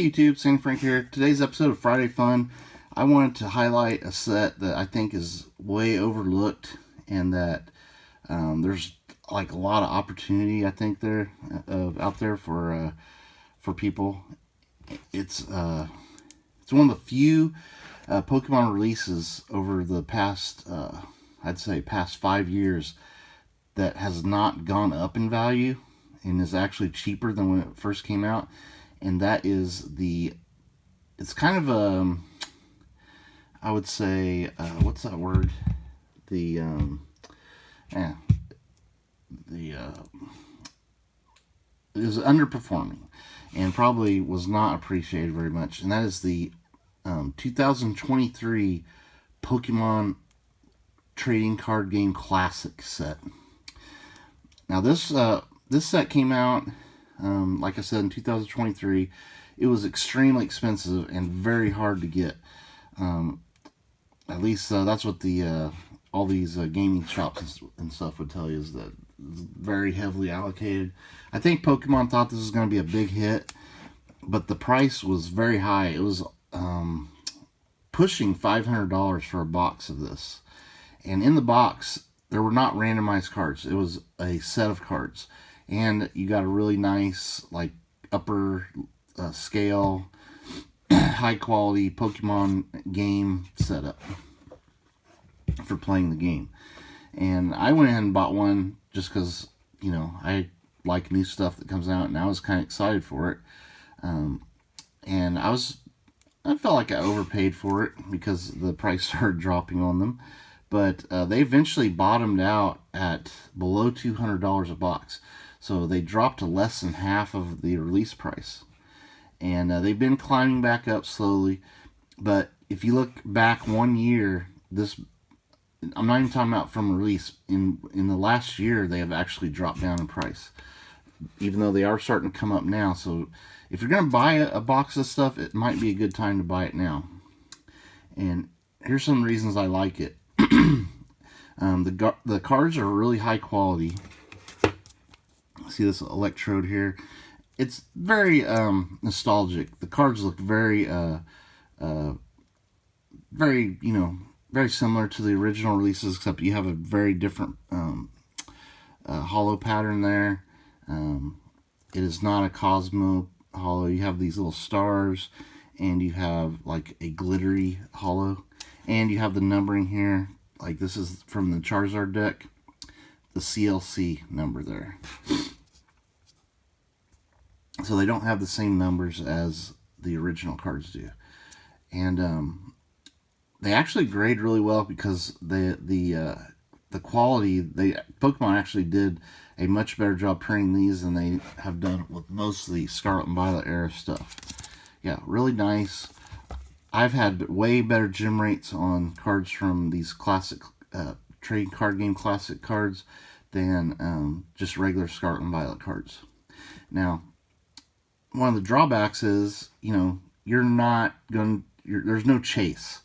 Hey YouTube, Sandy Frank here. Today's episode of Friday Fun, I wanted to highlight a set that I think is way overlooked, and that there's like a lot of opportunity I think there out there for people. It's one of the few Pokemon releases over the past I'd say past 5 years that has not gone up in value and is actually cheaper than when it first came out. And that is it's kind of a, I would say, what's that word? The, it is underperforming and probably was not appreciated very much. And that is the 2023 Pokemon Trading Card Game Classic set. Now this set came out, like I said, in 2023. It was extremely expensive and very hard to get. At least that's what the all these gaming shops and stuff would tell you, is that it's very heavily allocated. I think Pokemon thought this was going to be a big hit, but the price was very high. It was pushing $500 for a box of this. And in the box, there were not randomized cards. It was a set of cards. And you got a really nice, like, upper scale, high quality Pokemon game setup for playing the game. And I went ahead and bought one just because, you know, I like new stuff that comes out, and I was kind of excited for it. And I felt like I overpaid for it because the price started dropping on them. But they eventually bottomed out at below $200 a box. So they dropped to less than half of the release price. And they've been climbing back up slowly. But if you look back 1 year, I'm not even talking about from release. In the last year, they have actually dropped down in price, even though they are starting to come up now. So if you're going to buy a box of stuff, it might be a good time to buy it now. And here's some reasons I like it. The cards are really high quality. See this electrode here? It's very nostalgic. The cards look very very, you know, very similar to the original releases, except you have a very different hollow pattern there. It is not a Cosmo hollow. You have these little stars, and you have like a glittery hollow, and you have the numbering here. Like, this is from the Charizard deck, the CLC number there. So they don't have the same numbers as the original cards do. And they actually grade really well because the quality, Pokemon actually did a much better job printing these than they have done with most of the Scarlet and Violet era stuff. Yeah, really nice. I've had way better gem rates on cards from these classic trading card game classic cards than just regular Scarlet and Violet cards. Now, one of the drawbacks is, you know, there's no chase.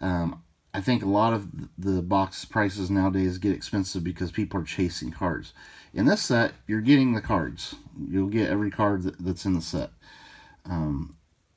I think a lot of the box prices nowadays get expensive because people are chasing cards. In this set, you're getting the cards. You'll get every card that's in the set.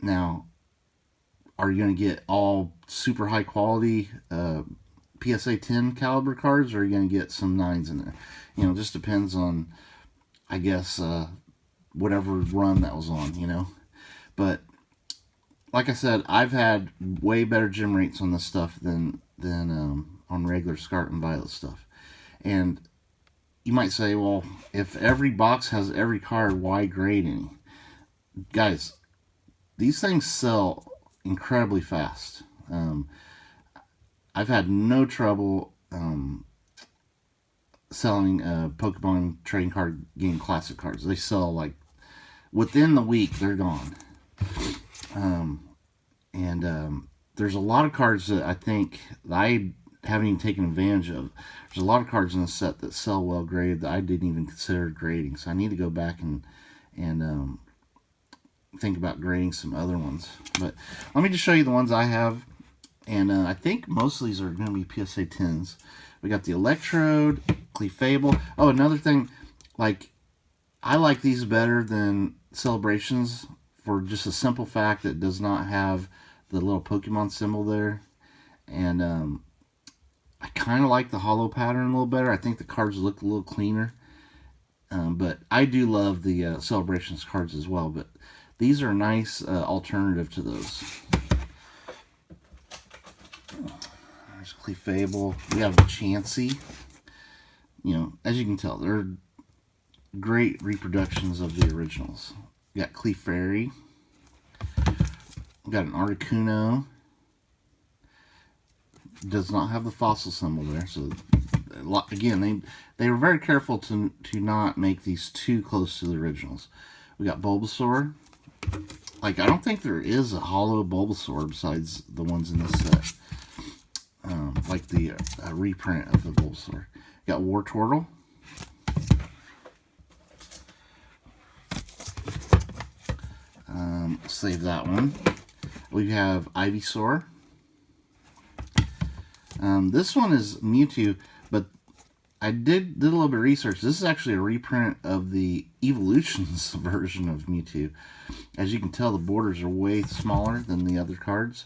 Now, are you going to get all super high quality PSA 10 caliber cards, or are you going to get some 9s in there? You know, it just depends on, I guess, whatever run that was on, you know. But like I said, I've had way better gem rates on this stuff than on regular Scarlet and Violet stuff. And you might say, well, if every box has every card, why grade any? Guys, these things sell incredibly fast. I've had no trouble selling Pokemon Trading Card Game Classic cards. They sell like within the week, they're gone. There's a lot of cards that I think that I haven't even taken advantage of. There's a lot of cards in the set that sell well graded that I didn't even consider grading. So I need to go back and think about grading some other ones. But let me just show you the ones I have. And I think most of these are going to be PSA 10s. We got the Electrode, Clefable. Oh, another thing, like, I like these better than Celebrations for just a simple fact that it does not have the little Pokemon symbol there. And I kind of like the hollow pattern a little better. I think the cards look a little cleaner. But I do love the Celebrations cards as well. But these are a nice alternative to those. There's Clefable. We have Chansey. You know, as you can tell, they're great reproductions of the originals. We got Clefairy. We got an Articuno. Does not have the fossil symbol there, so again, they were very careful to not make these too close to the originals. We got Bulbasaur. Like, I don't think there is a hollow Bulbasaur besides the ones in this set. Like the reprint of the Bulbasaur. We got Wartortle. Save that one. We have Ivysaur. This one is Mewtwo, but I did a little bit of research. This is actually a reprint of the Evolutions version of Mewtwo. As you can tell, the borders are way smaller than the other cards,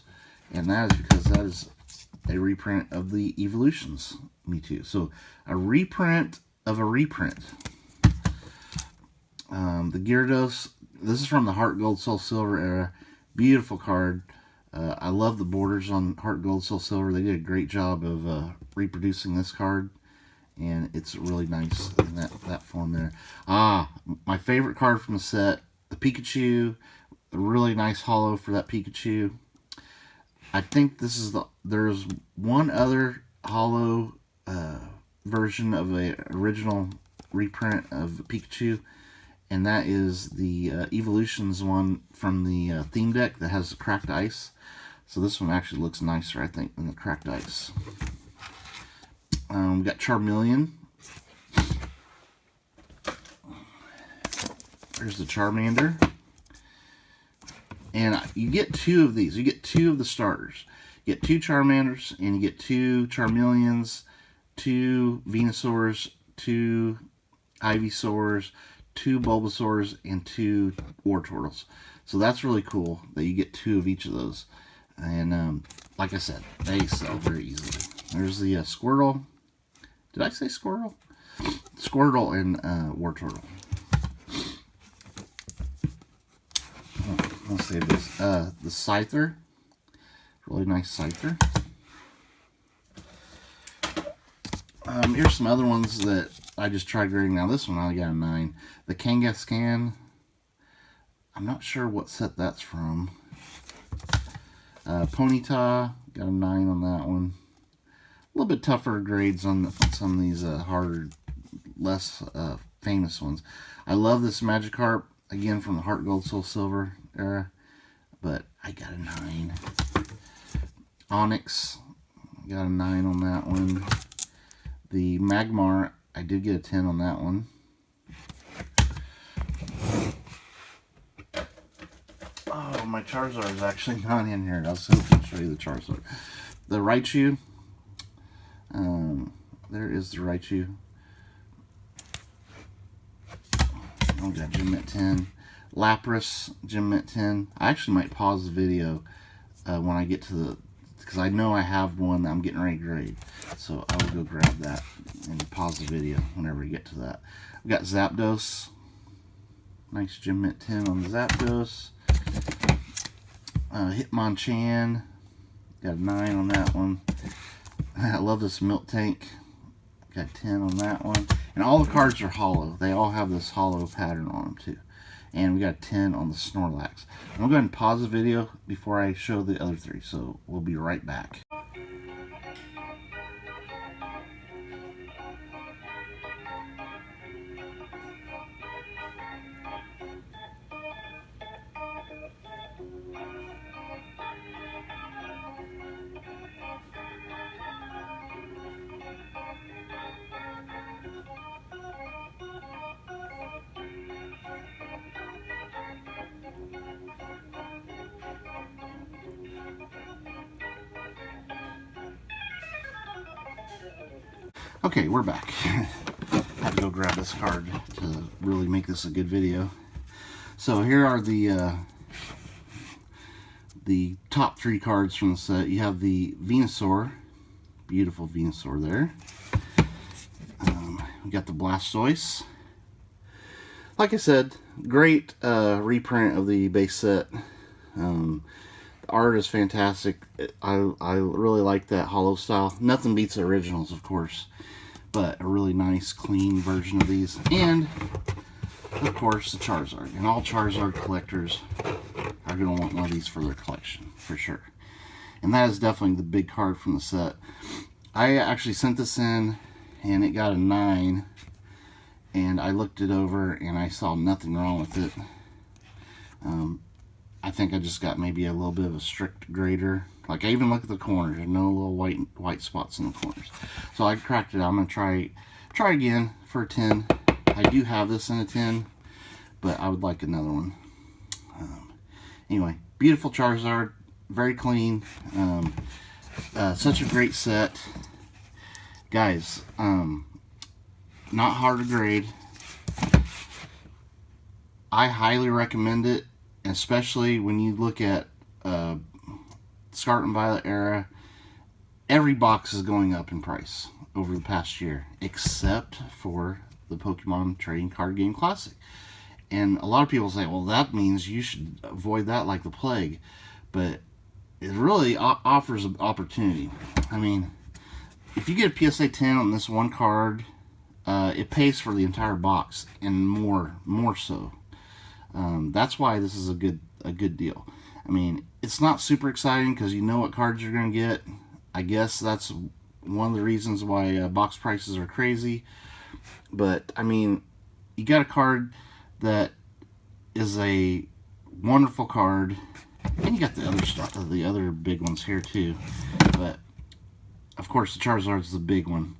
and that is because that is a reprint of the Evolutions Mewtwo. So, a reprint of a reprint. The Gyarados, this is from the Heart Gold, Soul Silver era. Beautiful card. I love the borders on Heart Gold, Soul Silver. They did a great job of reproducing this card, and it's really nice in that form there. My favorite card from the set, the Pikachu. A really nice hollow for that Pikachu. I think this is there's one other hollow version of a original reprint of Pikachu, and that is the Evolutions one from the theme deck that has cracked ice. So this one actually looks nicer, I think, than the cracked ice. We got Charmeleon. There's the Charmander. And you get two of these. You get two of the starters. You get two Charmanders, and you get two Charmeleons, two Venusaurs, two Ivysaurs, two Bulbasaurs, and two Wartortles. So that's really cool that you get two of each of those. And like I said, they sell very easily. There's the Squirtle. Did I say Squirtle? Squirtle and Wartortle. I'll save this. The Scyther. Really nice Scyther. Here's some other ones that I just tried grading. Now this one I got a 9. The Kangaskhan. I'm not sure what set that's from. Ponyta. Got a 9 on that one. A little bit tougher grades on some of these harder, less famous ones. I love this Magikarp. Again, from the Heart Gold, Soul Silver era. But I got a 9. Onyx. Got a 9 on that one. The Magmar. I did get a 10 on that one. Oh, my Charizard is actually not in here. I was hoping to show you the Charizard. The Raichu. There is the Raichu. Oh, got Gem Mint 10. Lapras, Gem Mint 10. I actually might pause the video when I get to the... because I know I have one that I'm getting ready to grade. So I will go grab that and pause the video whenever we get to that. We got Zapdos. Nice Gem Mint 10 on the Zapdos. Hitmonchan. Got a 9 on that one. I love this Miltank. Got 10 on that one. And all the cards are hollow. They all have this hollow pattern on them too. And we got 10 on the Snorlax. I'm going to go ahead and pause the video before I show the other three. So we'll be right back. Okay, we're back. Had to go grab this card to really make this a good video. So here are the the top 3 cards from the set. You have the Venusaur, beautiful Venusaur there. We got the Blastoise. Like I said, great reprint of the base set. The art is fantastic. I really like that hollow style. Nothing beats the originals, of course, but a really nice, clean version of these. And, of course, the Charizard. And all Charizard collectors are going to want one of these for their collection, for sure. And that is definitely the big card from the set. I actually sent this in, and it got a 9. And I looked it over, and I saw nothing wrong with it. I think I just got maybe a little bit of a strict grader. Like, I even looked at the corners. There's no little white spots in the corners. So I cracked it out. I'm going to try again for a 10. I do have this in a 10, but I would like another one. Anyway, beautiful Charizard. Very clean. Such a great set. Guys, not hard to grade. I highly recommend it, especially when you look at Scarlet and Violet era. Every box is going up in price over the past year, except for the Pokemon Trading Card Game Classic. And a lot of people say, well, that means you should avoid that like the plague. But it really offers an opportunity. I mean, if you get a PSA 10 on this one card, it pays for the entire box and more so. That's why this is a good deal. I mean, it's not super exciting because you know what cards you're going to get. I guess that's one of the reasons why box prices are crazy. But I mean, you got a card that is a wonderful card, and you got the other stuff, the other big ones here too. But of course, the Charizard's the big one.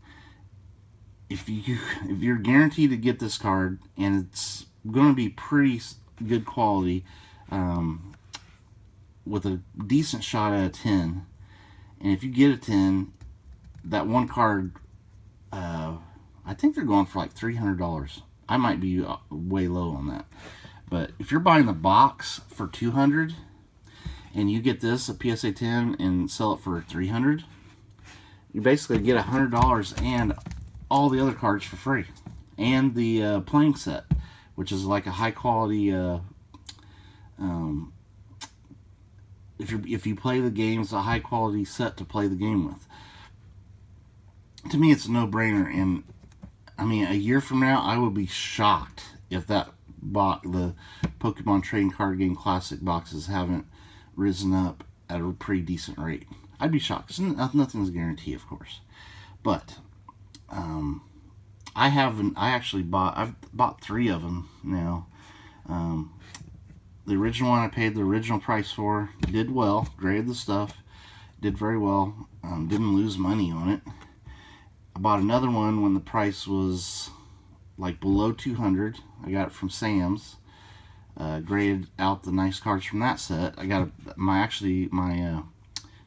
If you're guaranteed to get this card, and it's going to be pretty good quality, with a decent shot at a 10, and if you get a 10, that one card, I think they're going for like $300. I might be way low on that, but if you're buying the box for $200 and you get this a PSA 10 and sell it for $300, you basically get $100 and all the other cards for free, and the playing set, which is like a high quality. If you play the games, a high quality set to play the game with. To me, it's a no-brainer, and I mean, a year from now, I would be shocked if the Pokemon Trading Card Game Classic boxes haven't risen up at a pretty decent rate. I'd be shocked. Nothing's a guarantee, of course, but I've bought 3 of them now. The original one I paid the original price for, did well, graded the stuff, did very well, didn't lose money on it. I bought another one when the price was like below $200. I got it from Sam's. Graded out the nice cards from that set. I got my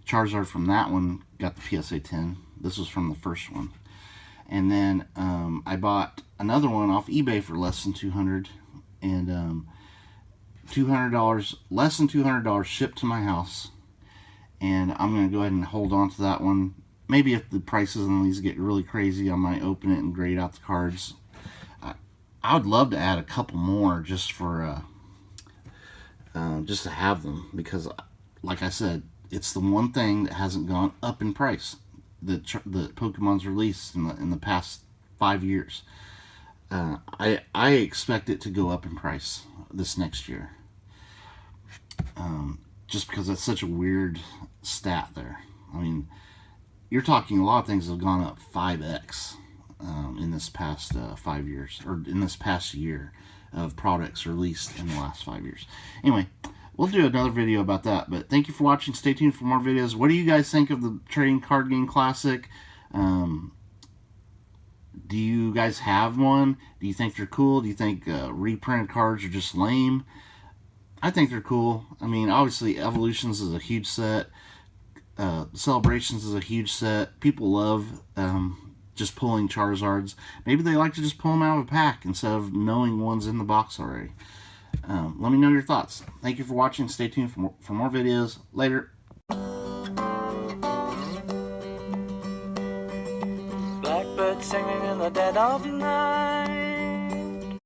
Charizard from that one got the PSA 10. This was from the first one. And then I bought another one off eBay for less than $200, and $200, less than $200 shipped to my house. And I'm going to go ahead and hold on to that one. Maybe if the prices on these get really crazy, I might open it and grade out the cards. I would love to add a couple more just for just to have them, because like I said, it's the one thing that hasn't gone up in price. The Pokemon's released in the past 5 years. I expect it to go up in price this next year. Just because that's such a weird stat there. I mean, you're talking a lot of things have gone up 5x in this past 5 years, or in this past year of products released in the last 5 years. Anyway, we'll do another video about that, but thank you for watching. Stay tuned for more videos. What do you guys think of the Trading Card Game Classic? Do you guys have one? Do you think they're cool? Do you think reprinted cards are just lame? I think they're cool. I mean, obviously, Evolutions is a huge set. Celebrations is a huge set. People love just pulling Charizards. Maybe they like to just pull them out of a pack instead of knowing one's in the box already. Let me know your thoughts. Thank you for watching. Stay tuned for more videos. Later. Blackbird singing in the dead of night.